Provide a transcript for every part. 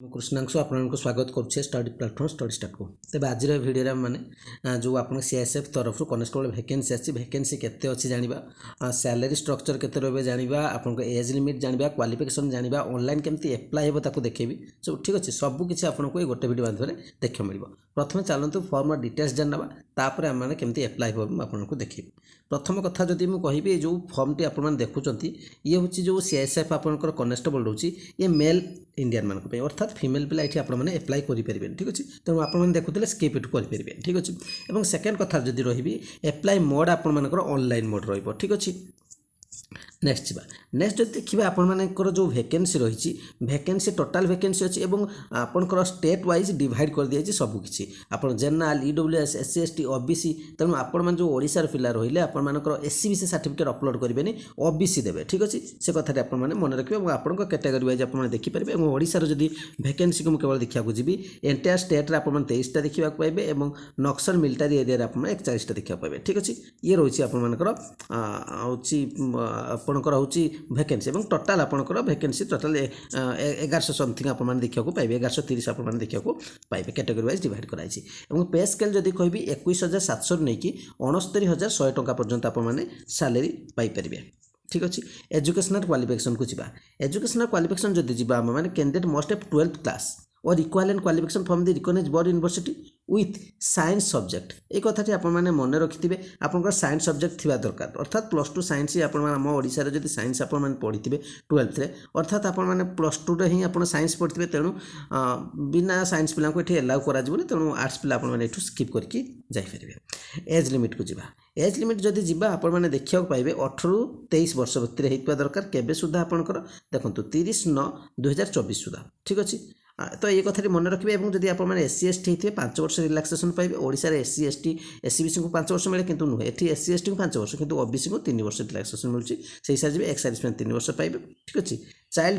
कृष्णांशु आपको स्वागत करुचे स्टडी प्लाटफर्म स्टडी स्टार्ट को तेज आज भिडियो मैंने जो आप सीएसएफ तरफ कनेस्टेबल वैकेंसी आसी वैकेंसी केते अच्छी जाना सैलरी स्ट्रक्चर केते रही जाना आपको एज लिमिट जाना क्वालिफिकेशन जाना ऑनलाइन केमती एप्लाई हो ताको देखेबी सब ठीक अच्छे सबकि आपको ये गोटे वीडियो माध्यम देखा मिल प्रथम चलतु फॉर्म डिटेल्स जानवा तापर आम केमती एप्लाई हो आपको देखेबी प्रथम कथा जदि मुझे कहि जो फॉर्म टी आप देखुं ये हूँ जो सीएसएफ आपंकर कनेस्टेबल रोचे ये मेल इंडियन मानक अर्थात फीमेल पिला ये आपने एप्लाई करेंगे ठीक अच्छे तेणु आपने देखुले स्किप इट करेंगे ठीक अच्छे और सेकेंड कथा जदि रही एप्लाई मोड आपर ऑनलाइन मोड ठीक अच्छे नेक्स्ट जा नेक्स्ट जो देखिए आपर जो वैकेंसी रही वैकेंसी टोटाल वैकेंसी अच्छी और आपंकर स्टेट वाइज डिवाइड कर दी सबकि आप general EWS SC ST OBC तेणु आपण जो ओडिशार पिला रहिले आपर एससीबीसी सर्टिफिकेट अपलोड करेंगे ओबीसी देवे ठीक अच्छे से कथा आप मन रखिए और आपंक कैटेगरी वाइज आप देखिपारे और ओडिशार जदि वैकेंसी को केवल देखा जी एंटायर स्टेट आप 23टा देखा पाइबे और नक्सल मिलिटारी एरिया आप 41टा देखा पाइबे ठीक अच्छे ये रही आपर आपणकर हूँ वैकेंसी और टोटाल आपणकर वैकेंसी टोटाल 1100 समथिंग आप देखा पाइबे 1130 आप देखा पाइबे कैटेगरी वाइज डिवाइड कराई और पे स्केल जदि कहि 21,700 नहीं कि 69,100 टंका पर्यंत आप सैलरी पाइपर ठीक अच्छे एजुकेशनल क्वालिफिकेशन को जी एजुकेशनल क्वालिफिकेशन जदि जीवा मैंने candidate must have 12th class और equivalent qualification from the recognised board university with science subject ये कथाटी आप मन रखिथे आपंकर साइंस सब्जेक्ट थी दरकार अर्थात +2 साइंस आम ओडिशार जब साइंस आप पढ़ी 12th अर्थात आप +2 रे ही आप साइंस पढ़ी तेणु बिना साइंस पिला ये एलाउ कर तेणु आर्ट्स पिला आप स्किप करके जापर एज लिमिट को जी एज लिमिट जदि जीवा आप देखा पाइबे 18 ରୁ 23 वर्ष भितर होता दरकार केबे सुधा आपंकर देखो 30/9/2024 सुधा ठीक अच्छे तो ये कथा मन रखिए और जब आप एससी एसटी होते 5 वर्ष रिलैक्सेशन पाइबे ओडिशा एससी एसटी एससीबीसी को 5 वर्ष मिले किंतु नुहे ये एससी एसटी को 5 वर्ष किंतु ओबीसी को 3 वर्ष रिलैक्सेशन मिलूँ से हिसाब से एक्स सर्विसमैन 3 वर्ष पाइबे ठीक अच्छे child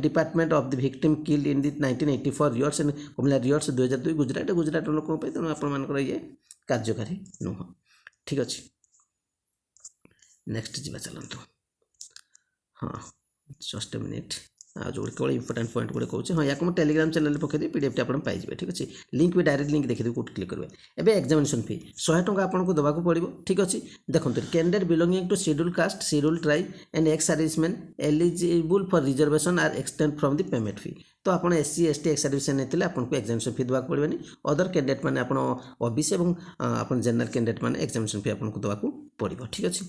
department of the victim killed in the 1984 riots and कुमिल्ला रियर्स 2002 गुजरात लोक तेणु आपर ये कार्यकारी नुह ठीक अच्छे नेक्स्ट जी चलतु हाँ जस्ट ए मिनिट जो केवल इंपोर्टेंट पॉइंट गुड़े कहूँ हाँ या टेलीग्राम चैनल पकड़ पीडीएफ टी आप पाइबे ठीक अच्छे लिंक भी डायरेक्ट लिंक देखिए कौट क्लिक करेंगे एवं एग्जामिनेशन फी 100 टंका आपको देवाक पड़ो ठीक अच्छे देखो candidate belonging to schedule caste schedule tribe and ex serviceman eligible for reservation are extend from the payment fee तो आप एससी एसटी एक्स सर्विसमैन नहीं आपको एग्जामिनेशन फी देवाक पड़े अदर कैंडिडेट मैंने आप ओबीसी और आप जनरल कैंडिडेट मैंने एग्जामिनेशन फी आपको देवाक पड़ो ठीक अच्छे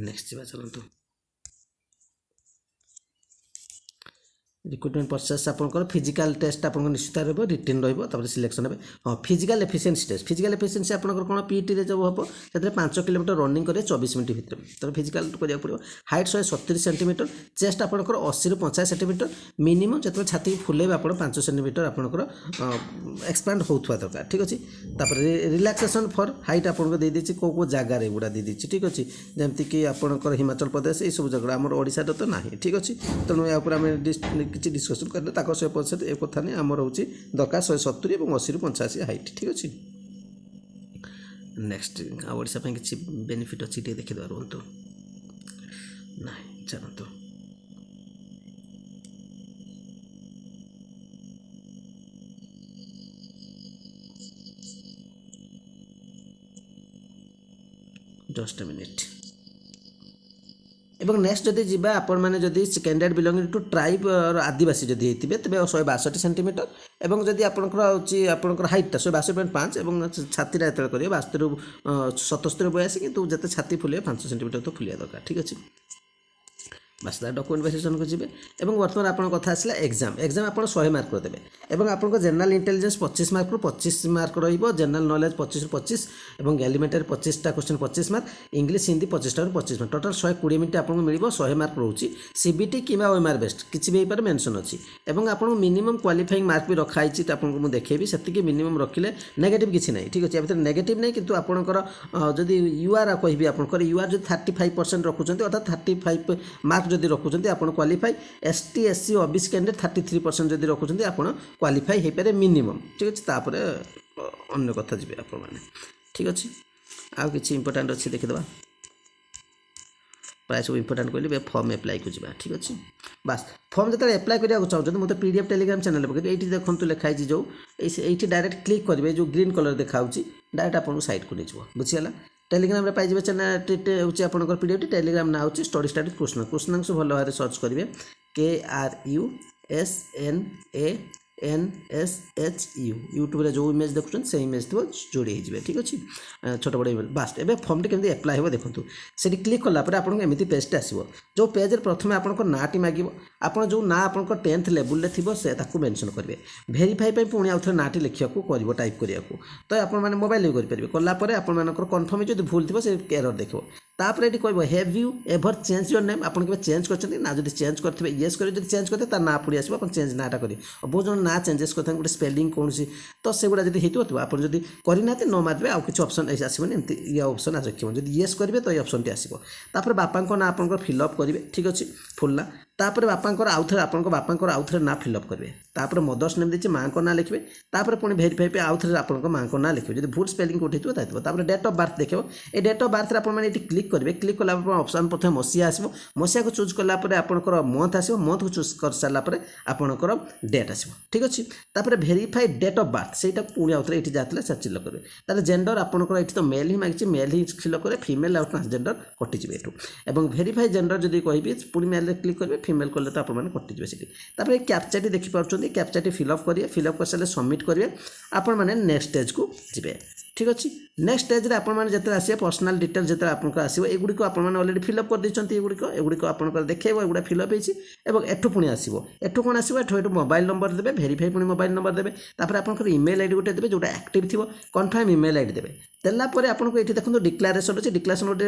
नेक्स्ट जा चलतु रिक्रुटमेंट प्रोसेस आपंकर फिजिकल टेस्ट आप निश्चित रहा रिटेन रहा सिलेक्शन है हाँ physical efficiency test physical efficiency आपंकर कौन पीटी रे जब हम से 5 किलोमीटर रनिंग करेंगे 24 मिनट भितर तो फिजिकल करा पड़ो हाइट 170 सेंटीमीटर चेस्ट आपंकर 80 ରୁ 50 सेंटीमीटर मिनिमम जो छाती फुलेबे आप 5 सेंटीमीटर आपंकर एक्सपांड होता दरकार ठीक अच्छे रिलैक्सेशन फॉर हाइट आपको दे देछि को जगार गुड़ा दे देछि ठीक अच्छे जमीक आपंकर हिमाचल प्रदेश ये सब जगह आम ओडिशा तो ना ठीक अच्छे तेणु या किसी डिस्कसन करें 100% एक कथा नहीं आमर हूँ दरकार 170 और 80 ରୁ 85 हाइट ठीक अच्छे नेक्स्ट ओडिशा किसी बेनिफिट अच्छी देखीद रुहतु ना चलतु जस्ट ए मिनिट এবং नेक्स्ट जदि जीवा आपण मैंने जदि कैंडिडेट बिलोंगिंग टू ट्राइब और आदिवासी जदि होते तेज 162 सेंटीमीटर और जदि आपंकर हाइटा 162.5 और छातीटा जो करेंगे 72 ରୁ 77 82 कितु जिते छाती फुले 5 सेंटीमीटर तो फुलिया दरकार ठीक अच्छे बस डॉक्यूमेंट वेरिफिकेशन को जी और बर्तमान आप कथा आसला एग्जाम आप 100 मार्क देते और आपको general intelligence 25 mark 25 mark general knowledge 25 ରୁ 25 और एलिमेंटरी 25टा क्वेश्चन 25 मार्क इंग्लिश हिंदी 25टा 25 मार्क टोटाल 120 मिनट आपको मिल 100 मार्क रोचे सीबीटी कि ओएमआर बेस्ट किसी भी हो मेंशन अच्छी और आपको मिनिमम क्वालिफाइंग मार्क भी रखाई आपको मुझे देखेबी से मिनिमम रखिले नेगेटिव किसी ना ठीक अच्छे या नेगेटिव नहीं कितु आपंकर जदि यूआर कहि आपंकर यूआर जो 35% रखुच्च अर्थात 35 मार्क जदि रखुच्च आप qualify ST SC OBC candidate 33% जदि रखुच्च आप क्वालिफाई हो पारे मिनिमम ठीक अच्छे तापर अन्य कथा जी आप ठीक अच्छे आउ कि इंपोर्टाट अच्छी देखीद प्राय सब इंपोर्टाट कहली फर्म एप्लाई को जी ठीक अच्छे बास फर्म जो एप्लाई करा चाहते मतलब पीडीएफ टेलीग्राम चैनल पकड़ ये देखो लिखाई जो ये डायरेक्ट क्लिक करेंगे जो ग्रीन कलर देखा डायरेक्ट आपको साइट को नहीं बुझीगला टेलीग्राम रे पाइबे चैनल हूँ आपंकर पीडीएफ टेलीग्राम ना हूँ स्टडी स्टार्ट कृष्ण कृष्ण से भल भाव सर्च करेंगे KRUSNANSHU यूट्यूब रे जो इमेज देखुन से इमेज थो जोड़ी हो ठीक अच्छे छोट बड़ इमेज बास एवं फर्म टी केमती एप्लाई हो देखो से क्लिक कलापर आपको एमती पेजटे आसो जो पेज प्रथम आपंकर नाटी मागे आप जो ना आप 10th लेवल थी से मेनसन करेंगे भेरीफाई पुणी आउ थे नाटी लिखा कर टाइप करने तो आप मोबाइल करेंगे कलापर आपर कन्फर्म जो भूल थी से एरर देखो तापर ये कह have you ever change your name आपन चेंज कर ना जो चेंज करेंगे येस कर चेंज करते ना पुणी आसो आप चेंज नाटा करेंगे बहुत जन ना चेंजेस करते गोटे स्पेलिंग कौन तो से गुड़ा जब होती आप करना न मारे आउ कि ऑप्शन आसोनी एमती ये ऑप्शन रखिए जब येस करेंगे तो ये ऑप्शन टी आसो तापर बापा ना आप फिलअप करेंगे ठीक अच्छे फुल ना तापर बापांकर आउ थे आप बापांकर आउ थे ना फिलअप करेंगे तापर मदर्स नेम देखिए माँ को ना लिखे तापर पुणी भेरीफाई पे आउ थे आप माँ को ना लिखे जब भूल स्पेलिंग उठे तापर डेट ऑफ बर्थ देखो ये डेट ऑफ बर्थ आप क्लिक करेंगे क्लिक कला ऑप्शन प्रथम मसीहा आसो मसीहा को चूज कलापर आपंकर मंथ आसो मंथ को चूज कर सारापर आपंकर डेट आसो ठीक अच्छे तापर भेरीफाई डेट ऑफ बर्थ से पुणी आउ थे ये जाते से फिल करेंगे तार जेंडर आपंकर ये तो मेल ही मांगी मेल ही फिल करेंगे फिमेल आउ ट्रांसजेंडर कटिजे एठू भेरीफाई जेंडर जब कहि पुणी मेल क्लिक करेंगे फिमेल कले तो आपने कटिजे से कैप्चाटी देखिपुं कैप्चाटी फिलअप करेंगे फिलअप कर सारे सबमिट करेंगे आपण मैंने नेक्स्ट स्टेज को जी ठीक अच्छे नेक्स्ट स्टेज रे आपण मैंने जिते आसे पर्सनल डिटेल्स जिते आपको आसो एगुड़ी आप अलरेडी फिलअप कर देते एगुड़ी आप देखे एगुड़ा फिलअप हो एठू पुणी आसो एठू कौन आसो एठू मोबाइल नंबर देवे भेरीफाई पुणी मोबाइल नंबर देवे तापर आपंकर इमेल आईडी गोटे देवे जोटा एक्टिव थी कन्फर्म इमेल आईडी देवे देलापर आपको ये देखो डिक्लारेसन अच्छे डिक्लारेसन गोटे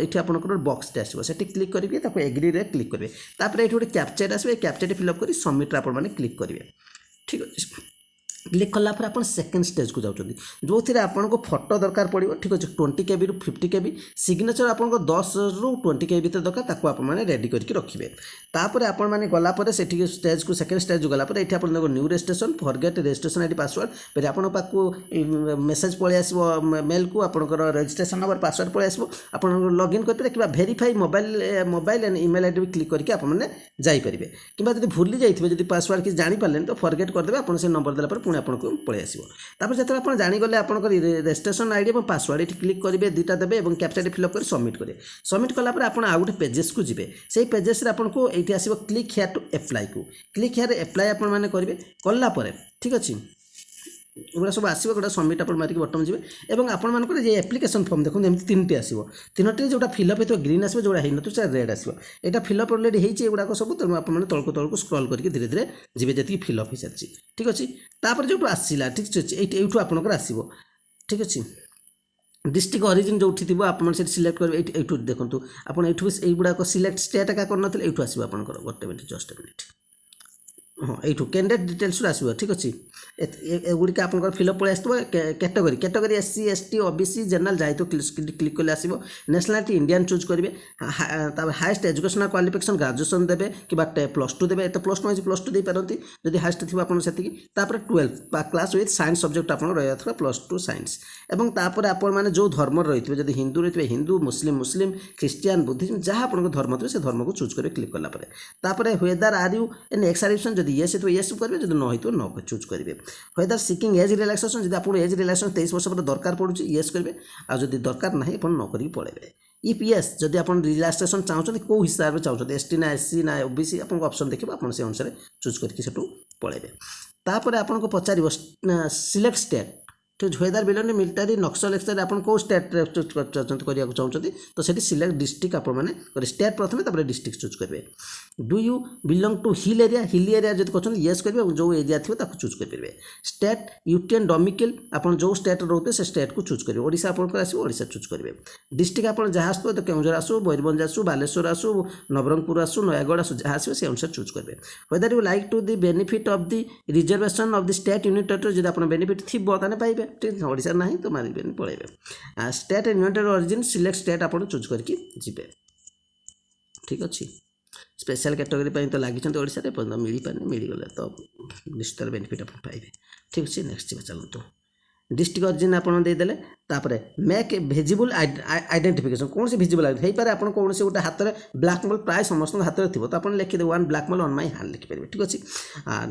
ये आपंकर बक्सटे आसो से क्लिक करेंगे एग्री रे क्लिक करेंगे तापर ये गोटे कैप्चर आसो कैप्चर फिलअप कर सबमिट आप क्लिक करेंगे ठीक अच्छे क्लिक कलापर आप सेकेंड स्टेज को जाऊँगी जो थी आपको फोटो दरकार पड़ो ठीक अच्छे 20 KB रू 50 KB सिग्नेचर आपको 10 रू 20 KB भर दरकार ताको आप रेडी करके रखिए तापर आपने गलापर से स्टेज को सेकेंड स्टेज गलापर ये आप new registration forget registration ID password फिर आपको मेसेज पलि आसो मेल को आपंकर रजिस्ट्रेशन नंबर पासवर्ड पलि आसो आप लॉगिन करेंगे कि verify mobile and email ID भी क्लिक करके आपने जापरेंगे कि जब भूली जाइए जब पासवर्ड किसी जापारे तो फॉरगेट करदे आप नंबर देला पुणी आपको पलि आसो तापर जो आप जानीगले आपंकर रजिस्ट्रेशन आईडी और पासवर्ड ये क्लिक करेंगे दुटा देवे और कैप्चर फिलअप कर सबमिट करेंगे सबमिट कलापर आप गोटे पेजेस को जी से पेजेस आपको ये आसो क्लिक हेयर टू एप्लाई को क्लिक हेयर एप्लाई आपने करेंगे कलापर ठीक अच्छे एगुड़ा सब आसो गोटे सबमिट आप मारिक बटन जी और आपर ये एप्लिकेशन फॉर्म देखो एमती 3टी आसो 3टी जो फिलअप होता ग्रीन आसो जो होता रेड आसो यहाँ फिलअप अलरेडी होगा सब तेणु आप तलक तलक स्क्रॉल करके धीरे धीरे जी जी फिलअप हो सारी ठीक अच्छे तापर जो आसला ठीक अच्छे ये आपंकर आसो ठीक अच्छे डिस्ट्रिक्ट ऑरिजिन जो थी आप सिलेक्ट करेंगे ये देखो आप युवा सिलेक्ट स्टेट क्या करना ये आसो आप गोटे मिनट जस्ट मिनट हाँ यू कैंडिडेट डिटेल्स आसो ठीक अच्छे एगुड़ी आप फिलअप पलि आसो category category SC ST OBC general जहाँ तो क्लिक कले आसो नेशनालिटी इंडियन चूज करेंगे हाएस्ट एजुकेशनल क्वालिफिकेशन ग्रेजुएशन देवे कि +2 देवे तो +2 दे पारती जब हाएस्ट थी आप से 12 क्लास विथ साइंस सब्जेक्ट आप रहा +2 साइंस और तापर आप जो धर्म रही जब हिंदू रही हिंदू मुस्लिम ख्रिस्टियान बुद्धिज्म जहाँ आप धर्म थे से धर्म को चूज करेंगे क्लिक कलापर whether are you an ex सर्विसन जब येस तो येस करेंगे जब न हो न चूज करेंगे वेदर सिकिंग एज रिलैक्सेशन जब आपको एज रिलैक्सेशन 23 वर्ष पर दरकार पड़ुଛି येस करेंगे आज दरकार ना आप न करेंगे पलैबे इफ येस जब आप रिलैक्सेशन चाहते कौ हिसाब से चाहते ST ना SC ना OBC आपको ऑप्शन देखिए आप से अनुसार चूज करके पलैबे तापर आपको पचार सिलेक्ट स्टेट तो वेदर बिलोंग मिलिटारी नक्सल एक्सर आप स्टेट चूज करने चाहते तो से सिलेक्ट डिस्ट्रिक्ट आप स्टेट प्रथम तापर डिस्ट्रिक्ट चूज करेंगे do you belong to hill area जब कहते येस करेंगे जो एरिया थी चूज करेंगे स्टेट यूटीएन डोमिकल आप जो स्टेट रोते से स्टेट को चूज करेंगे ओडिशा आपको आसो ओडिशा चूज करेंगे डिस्ट्रिक्ट आप जहाँ आसो तो केउझर आसो मयूरभंज आसो बालेश्वर आसो नवरंगपुर आसो नयागढ़ आसो जहाँ आसो से अनुसार चूज करेंगे whether you like to the benefit of the reservation of the state unit territory जब आप बेनिफिट थी ताने पाइबे ठीक ओडिशा ना तो मारे पलैबे state and unit origin select state आप चूज करके जी ठीक अच्छे स्पेशल कैटेगरी तो लगी मिल पारे मिलगले तो निश्चित बेनिफिट आप पाइबे ठीक अच्छे नेक्स्ट चलते डिस्ट्रिक्ट ओरिजिन आपण देदेले तापर मेक विजिबल आइडेंटिफिकेशन कौन से विजिबल हो पारे आप कौन से गोटे हाथ में ब्लाक मल प्राय समस्त हाथ में थी तो आप लिखिदे वन ब्लाक मल ऑन माय हैंड लिखिपारे ठीक अच्छे।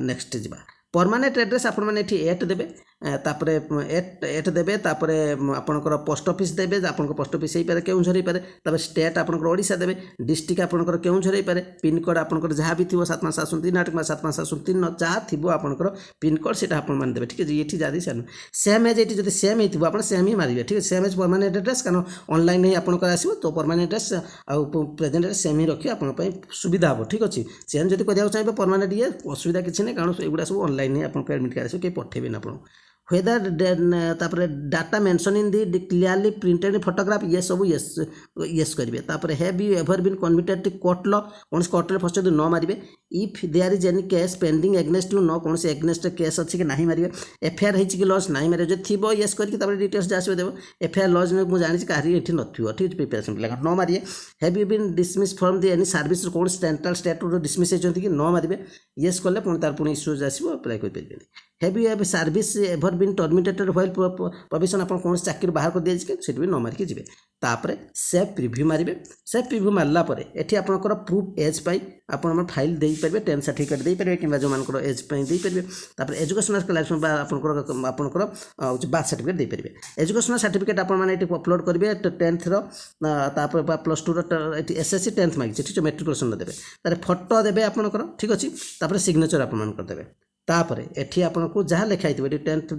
नेक्स्ट जा परमानेंट एड्रेस आपण मैंने एट देवे तापर एट देवे तापर आपणकर पोस्ट ऑफिस देवे आपन पोस्ट ऑफिस हो पारे केउझर हो पारे तापर स्टेट आपणकर ओडिशा देवे डिस्ट्रिक्ट आपणकर केउझर हो पारे पिन कोड आपणकर जहाँ भी थी 7503 8 7503 जहाँ थी आपणकर पिन कोड से आपण मान देवे ठीक है। ये जादी सेम एज ये जो सेम हो आप सेम ही मारे ठीक है सेम एज परमानेंट एड्रेस कारण ऑनलाइन ही आपणकर आसो तो परमानेंट एड्रेस आउ प्रेजेंट एड्रेस सेम ही रखिए आपन सुविधा हो ठीक अच्छे। चेंज जब करने चाहिए परमानेंट ये असुविधा किसी नहीं कारण एगुड़ा सब ऑनलाइन ही आप एडमिट कार्ड आसो कहीं पठेबे ना आप whether तापर data mention in the clearly printed photograph ये सब यस करेंगे तापर have you ever been convicted to court law कौन से कोर्ट फर्स्ट न मारे if there is any case pending against you न कौन से एग्नेस्ट केस अच्छी कि नहीं मारे एफआईआर हो कि लॉज नहीं मारे जो थी यस करके डिटेल्स जहाँ सब देव एफआईआर लॉज में मुझे जानी कहीं ये नथिव ठीक प्रिपेरेसन पिला न मारे have you been dismissed from the any service कौन सेंट्रल स्टेट डिसमिस होती कि न मारे यस कले पुणी तार पुणी इश्यूज आसो अप्लाई करेंगे। Have you ever service ever been terminated while provision आप कौन चाकरी बाहर कर दिए से भी न मारिक जी तापर सेव प्रिव्यू मारे सेव प्रिव्यू मारला एटी आपंकर प्रूफ एज पाई आप फाइल दे पारे 10 सर्टिफिकेट दे पारे कि जो मान एज दे पारे तापर एजुकेशनल क्वालिफिकेशन आपंकर बार्थ सर्टिफिकेट दे पारे एजुकेशनल सर्टिफिकेट आप अपलोड करेंगे 10th तापर +2 एसएससी 10th मांगी ठीक है मेट्रिकुलेशन देवे तार फोटो देवे आपंकर ठीक अच्छे तापर सिग्नेचर आप देवे तापर एठी आपन को जहाँ लिखाई थे 10th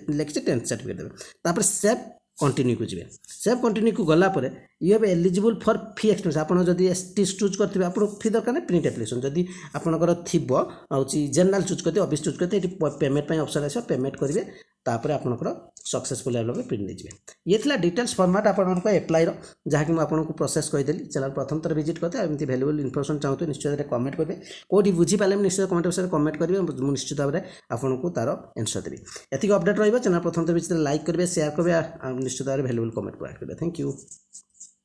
लिखी 10th सर्टिफिकेट देवे तापर सेव कंटिन्यू को जी सेव कंटिन्यू को गला पर you have eligible for fee expense आप जदि एसटी चूज करते आपको फी दरकार ना प्रिंट एप्लिकेशन जदि आपंकर थी जनरल चूज करते ऑफिस चूज करते पेमेंट ऑप्शन आस पेमेंट करेंगे तापर आपंकर सक्सेसफुल लेवल प्रिंट दे ये थिला डिटेल्स फॉर्मेट आपको एप्लाई जहाँकि मुझे प्रोसेस कहीदेली चैनल प्रथम थर विजिट करते एमती भैल्युएबल इनफर्मेशन चाहते निश्चित कमेंट करेंगे कौटी बुझीपारे निश्चित कमेंट बक्स में कमेंट करेंगे मुझे निश्चित भाव में आपको तार एनसर देवी एतिक अपडेट रहा चैनल प्रथम थर विजिट लाइक करेंगे शेयर करेंगे निश्चित भाव में भैल्युएबल कमेंट प्रोवाइड करेंगे। Thank you.